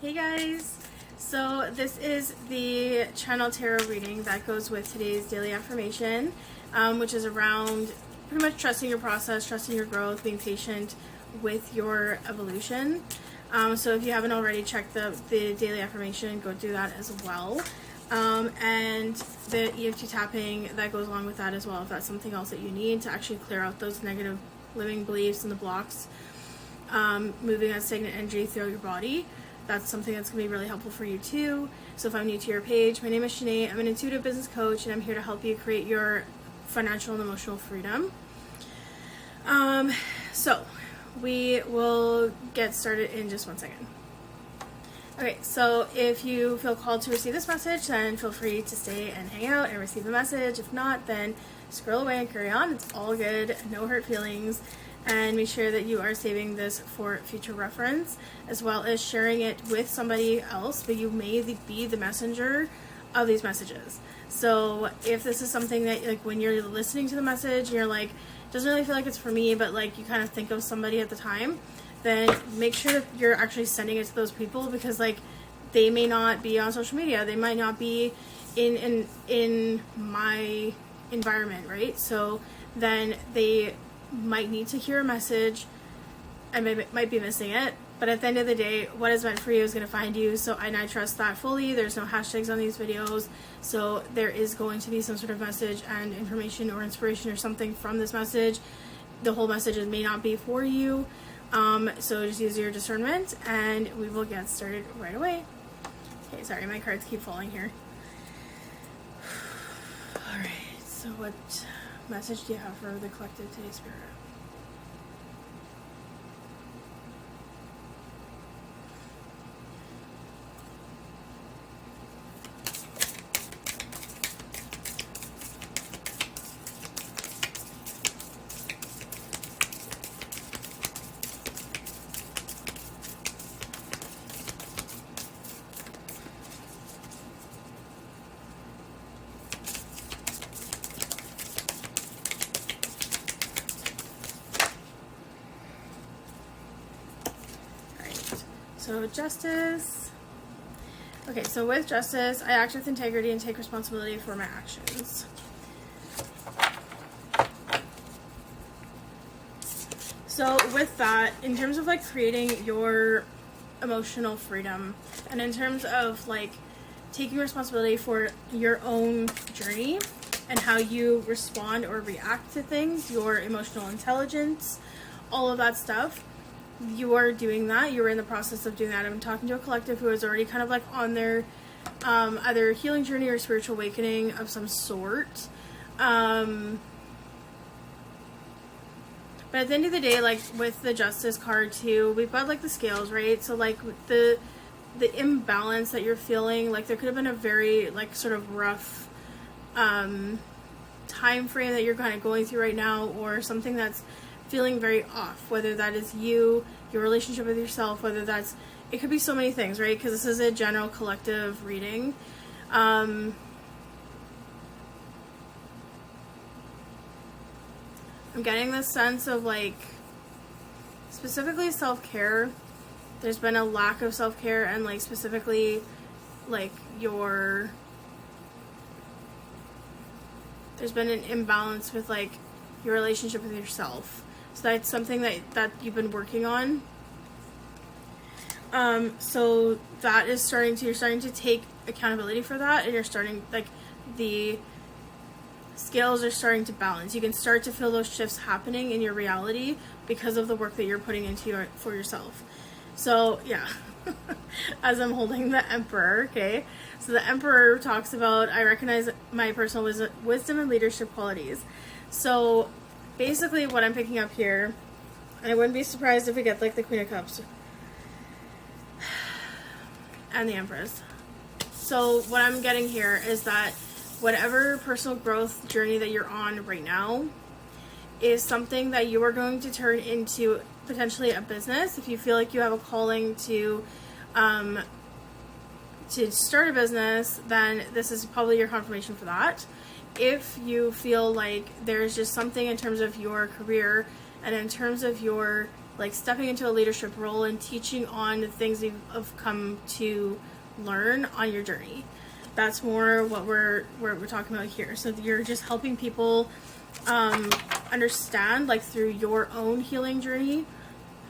Hey guys! So this is the channel tarot reading that goes with today's daily affirmation, which is around pretty much trusting your process, trusting your growth, being patient with your evolution. So if you haven't already checked the daily affirmation, go do that as well. And the EFT tapping that goes along with that as well, if that's something else that you need to actually clear out those negative limiting beliefs and the blocks, moving that stagnant energy throughout your body. That's something that's going to be really helpful for you too. So if I'm new to your page, my name is Shanae. I'm an intuitive business coach and I'm here to help you create your financial and emotional freedom. So we will get started in just 1 second. Okay, so if you feel called to receive this message, then feel free to stay and hang out and receive the message. If not, then scroll away and carry on. It's all good, no hurt feelings. And make sure that you are saving this for future reference, as well as sharing it with somebody else, but you may be the messenger of these messages. So if this is something that, like, when you're listening to the message, you're like, doesn't really feel like it's for me, but like you kind of think of somebody at the time, then make sure that you're actually sending it to those people, because like they may not be on social media, they might not be in my environment, right? So then they might need to hear a message and might be missing it, but at the end of the day, what is meant for you is going to find you. So and I trust that fully. There's no hashtags on these videos, so there is going to be some sort of message and information or inspiration or something from this message. The whole message may not be for you, so just use your discernment and we will get started right away. Okay, sorry, my cards keep falling here. Alright, so what message do you have for the collective today, Spirit? So justice. Okay, so with justice, I act with integrity and take responsibility for my actions. So with that, in terms of like creating your emotional freedom, and in terms of like taking responsibility for your own journey and how you respond or react to things, your emotional intelligence, all of that stuff, you are doing that. You're in the process of doing that. I'm talking to a collective who is already kind of like on their either healing journey or spiritual awakening of some sort. But at the end of the day, like with the justice card too, we've got like the scales, right? So like the imbalance that you're feeling, like there could have been a very like sort of rough time frame that you're kind of going through right now, or something that's feeling very off, whether that is you, your relationship with yourself, whether that's, it could be so many things, right? Because this is a general collective reading. I'm getting this sense of like, specifically self-care. There's been a lack of self-care, and like specifically like there's been an imbalance with like your relationship with yourself. So that's something that you've been working on. So that is you're starting to take accountability for that, and you're starting, like, the scales are starting to balance. You can start to feel those shifts happening in your reality because of the work that you're putting into for yourself. So yeah, as I'm holding the Emperor, okay? So the Emperor talks about, I recognize my personal wisdom and leadership qualities. So basically what I'm picking up here, and I wouldn't be surprised if we get like the Queen of Cups and the Empress. So what I'm getting here is that whatever personal growth journey that you're on right now is something that you are going to turn into potentially a business. If you feel like you have a calling to start a business, then this is probably your confirmation for that. If you feel like there's just something in terms of your career and in terms of your like stepping into a leadership role and teaching on the things you've come to learn on your journey. That's more what we're talking about here. So you're just helping people understand, like through your own healing journey,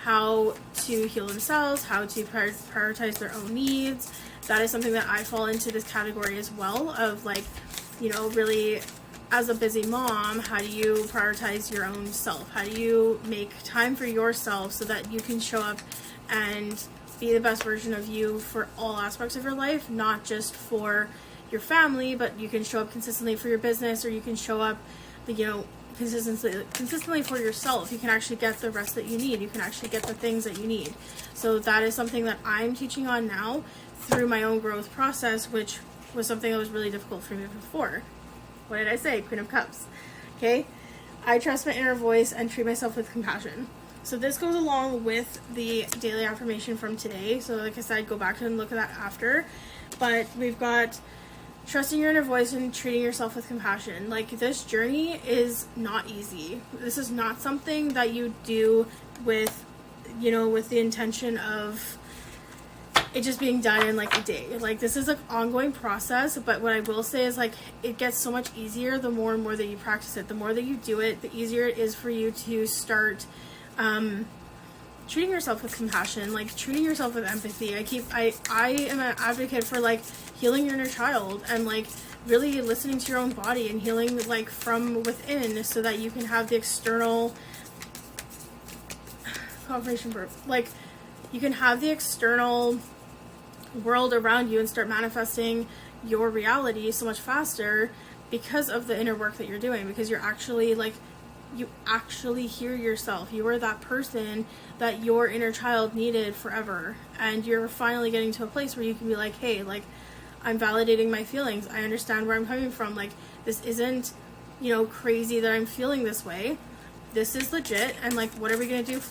how to heal themselves, how to prioritize their own needs. That is something that I fall into this category as well, of like, you know, really as a busy mom, how do you prioritize your own self? How do you make time for yourself so that you can show up and be the best version of you for all aspects of your life, not just for your family, but you can show up consistently for your business, or you can show up, you know, consistently for yourself. You can actually get the rest that you need. You can actually get the things that you need. So that is something that I'm teaching on now through my own growth process, which was something that was really difficult for me before. What did I say? Queen of Cups. Okay? I trust my inner voice and treat myself with compassion. So this goes along with the daily affirmation from today. So like I said, go back and look at that after. But we've got trusting your inner voice and treating yourself with compassion. Like, this journey is not easy. This is not something that you do with, you know, with the intention of it just being done in like a day. Like, this is an ongoing process, but what I will say is, like, it gets so much easier the more and more that you practice it. The more that you do it, the easier it is for you to start treating yourself with compassion, like treating yourself with empathy. I am an advocate for like healing your inner child and like really listening to your own body and healing like from within, so that you can have the external confirmation verb, like you can have the external world around you and start manifesting your reality so much faster because of the inner work that you're doing, because you're actually like, you actually hear yourself. You are that person that your inner child needed forever, and you're finally getting to a place where you can be like, hey, like, I'm validating my feelings. I understand where I'm coming from. Like, this isn't, you know, crazy that I'm feeling this way. This is legit, and like, what are we gonna do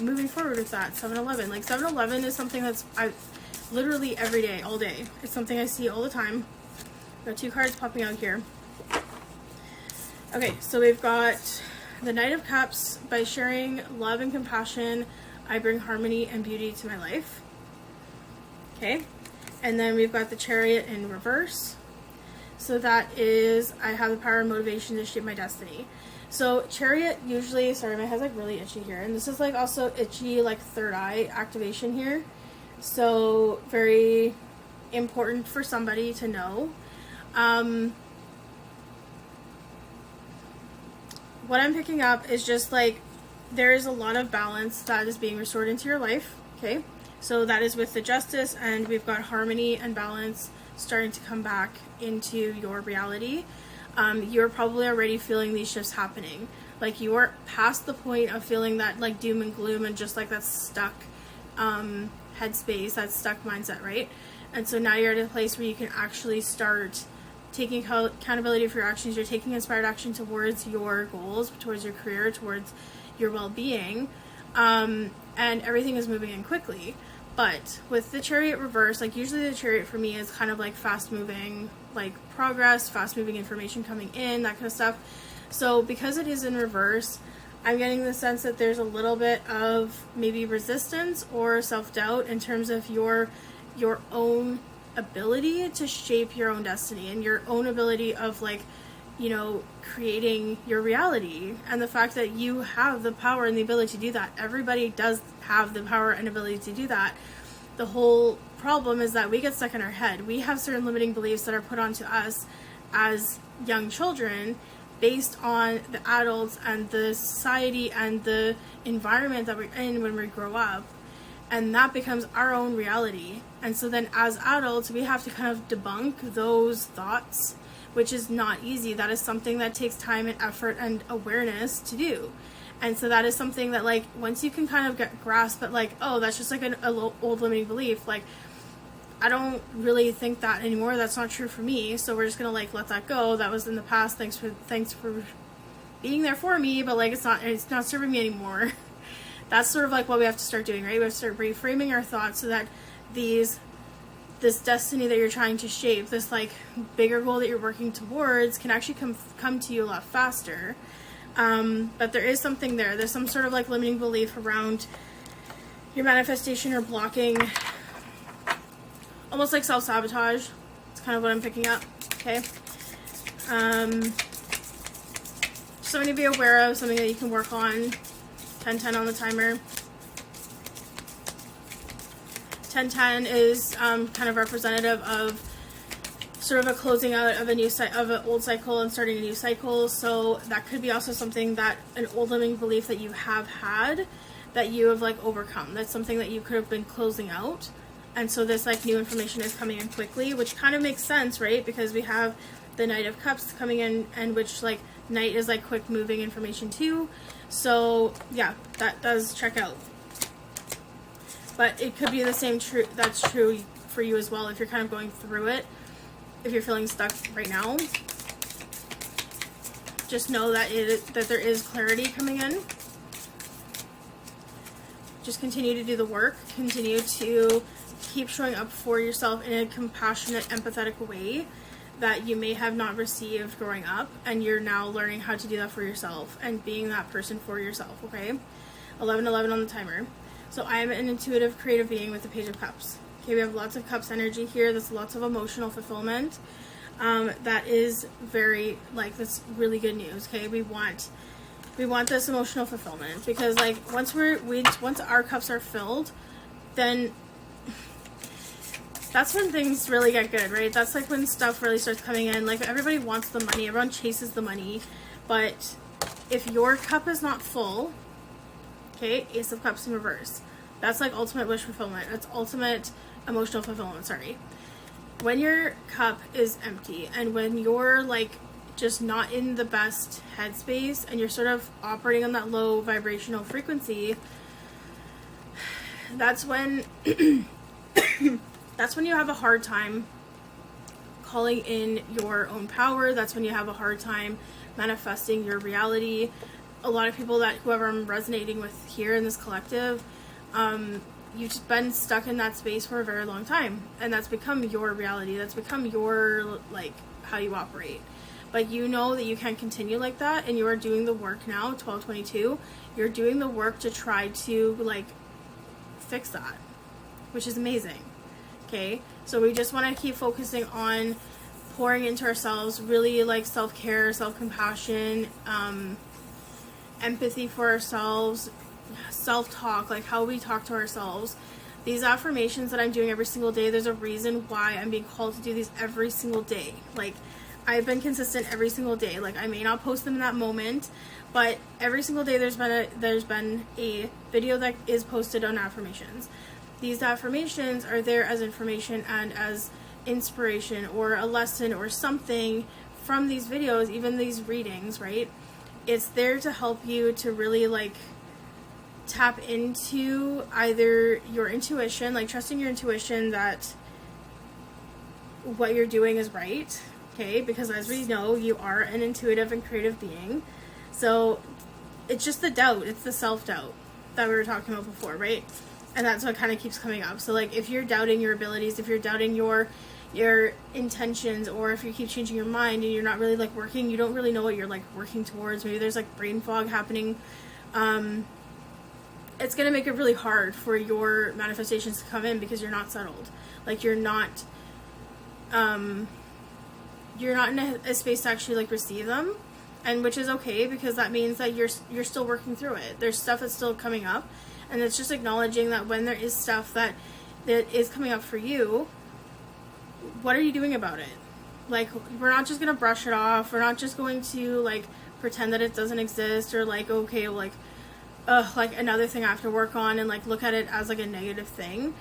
moving forward with that? 7-Eleven. Like, 7-Eleven is something that's I literally every day, all day. It's something I see all the time. Got 2 cards popping out here. Okay, so we've got the Knight of Cups. By sharing love and compassion, I bring harmony and beauty to my life. Okay, and then we've got the Chariot in reverse. So that is, I have the power and motivation to shape my destiny. So Chariot usually, sorry, my head's like really itchy here, and this is like also itchy, like third eye activation here. So very important for somebody to know. What I'm picking up is just like, there is a lot of balance that is being restored into your life. Okay, so that is with the Justice, and we've got harmony and balance starting to come back into your reality. You're probably already feeling these shifts happening. Like, you are past the point of feeling that like doom and gloom and just like that stuck headspace, that stuck mindset, right? And so now you're at a place where you can actually start taking accountability for your actions. You're taking inspired action towards your goals, towards your career, towards your well-being, and everything is moving in quickly. But with the Chariot reverse, like, usually the Chariot for me is kind of like fast-moving, like progress, fast-moving information coming in, that kind of stuff. So because it is in reverse, I'm getting the sense that there's a little bit of maybe resistance or self-doubt in terms of your own ability to shape your own destiny and your own ability of, like, you know, creating your reality, and the fact that you have the power and the ability to do that. Everybody does have the power and ability to do that. The whole problem is that we get stuck in our head. We have certain limiting beliefs that are put onto us as young children based on the adults and the society and the environment that we're in when we grow up. And that becomes our own reality. And so then as adults, we have to kind of debunk those thoughts, which is not easy. That is something that takes time and effort and awareness to do. And so that is something that, like, once you can kind of grasp that, like, oh, that's just like an old limiting belief. Like, I don't really think that anymore. That's not true for me. So we're just going to, like, let that go. That was in the past. Thanks for being there for me, but, like, it's not serving me anymore. That's sort of like what we have to start doing, right? We have to start reframing our thoughts so that this destiny that you're trying to shape, this like bigger goal that you're working towards, can actually come to you a lot faster. But there is something there. There's some sort of like limiting belief around your manifestation or blocking, almost like self-sabotage. It's kind of what I'm picking up, okay? Something to be aware of, something that you can work on. 10-10 on the timer. 10-10 is kind of representative of sort of a closing out of of an old cycle and starting a new cycle. So that could be also something that an old limiting belief that you have had that you have like overcome. That's something that you could have been closing out. And so this like new information is coming in quickly, which kind of makes sense, right? Because we have the Knight of Cups coming in, and which like Knight is like quick moving information too. So yeah, that does check out. But it could be the same that's true for you as well if you're kind of going through it. If you're feeling stuck right now, just know that that there is clarity coming in. Just continue to do the work. Continue to keep showing up for yourself in a compassionate, empathetic way that you may have not received growing up, and you're now learning how to do that for yourself and being that person for yourself, okay? 11-11 on the timer. So I am an intuitive, creative being with the Page of Cups. Okay, we have lots of Cups energy here. That's lots of emotional fulfillment. That is very, like, that's really good news, okay? We want this emotional fulfillment because, like, once our cups are filled, then that's when things really get good, right? That's like when stuff really starts coming in. Like, everybody wants the money, everyone chases the money, but if your cup is not full, okay, Ace of Cups in reverse, that's like ultimate wish fulfillment. That's ultimate emotional fulfillment, sorry. When your cup is empty and when you're like just not in the best headspace and you're sort of operating on that low vibrational frequency, that's when that's when you have a hard time calling in your own power. That's when you have a hard time manifesting your reality. A lot of people whoever I'm resonating with here in this collective, you've just been stuck in that space for a very long time, and that's become your reality. That's become your, like, how you operate. But you know that you can't continue like that, and you are doing the work now, 12/22. You're doing the work to try to, like, fix that, which is amazing. Okay, so we just want to keep focusing on pouring into ourselves, really like self-care, self-compassion, empathy for ourselves, self-talk, like how we talk to ourselves. These affirmations that I'm doing every single day, there's a reason why I'm being called to do these every single day. Like, I've been consistent every single day. Like, I may not post them in that moment, but every single day there's been a video that is posted on affirmations. These affirmations are there as information and as inspiration or a lesson or something from these videos, even these readings, right? It's there to help you to really, like, tap into either your intuition, like trusting your intuition that what you're doing is right, okay? Because as we know, you are an intuitive and creative being. So it's just the doubt, it's the self-doubt that we were talking about before, right? And that's what kind of keeps coming up. So, like, if you're doubting your abilities, if you're doubting your intentions, or if you keep changing your mind and you're not really, like, working, you don't really know what you're, like, working towards. Maybe there's, like, brain fog happening. It's going to make it really hard for your manifestations to come in because you're not settled. Like, you're not in a space to actually, like, receive them. And which is okay, because that means that you're still working through it. There's stuff that's still coming up. And it's just acknowledging that when there is stuff that is coming up for you, what are you doing about it? Like, we're not just going to brush it off. We're not just going to, like, pretend that it doesn't exist, or, like, okay, like another thing I have to work on, and, like, look at it as, like, a negative thing.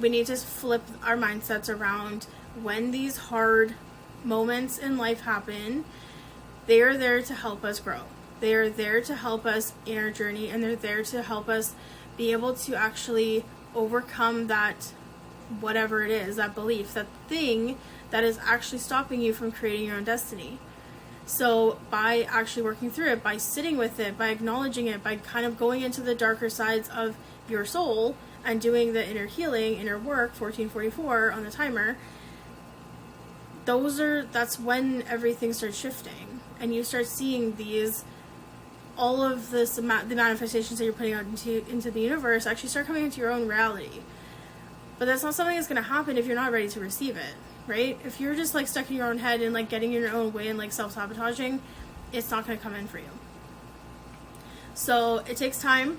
We need to flip our mindsets around. When these hard moments in life happen, they are there to help us grow. They are there to help us in our journey, and they're there to help us be able to actually overcome that, whatever it is, that belief, that thing that is actually stopping you from creating your own destiny. So by actually working through it, by sitting with it, by acknowledging it, by kind of going into the darker sides of your soul and doing the inner healing, inner work, 1444 on the timer, that's when everything starts shifting, and you start seeing these all of this the manifestations that you're putting out into the universe actually start coming into your own reality. But that's not something that's going to happen if you're not ready to receive it, right? If you're just like stuck in your own head and like getting in your own way and like self-sabotaging, it's not going to come in for you. So it takes time.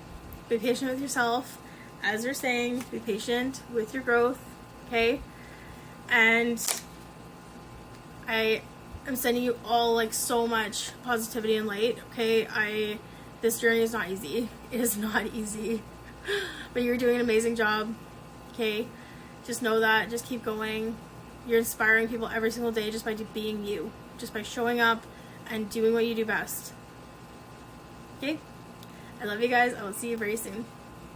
Be patient with yourself. As they're saying, be patient with your growth, okay? And I am sending you all like so much positivity and light, okay? This journey is not easy. It is not easy. But you're doing an amazing job, okay? Just know that. Just keep going. You're inspiring people every single day just by being you. Just by showing up and doing what you do best. Okay? I love you guys. I will see you very soon.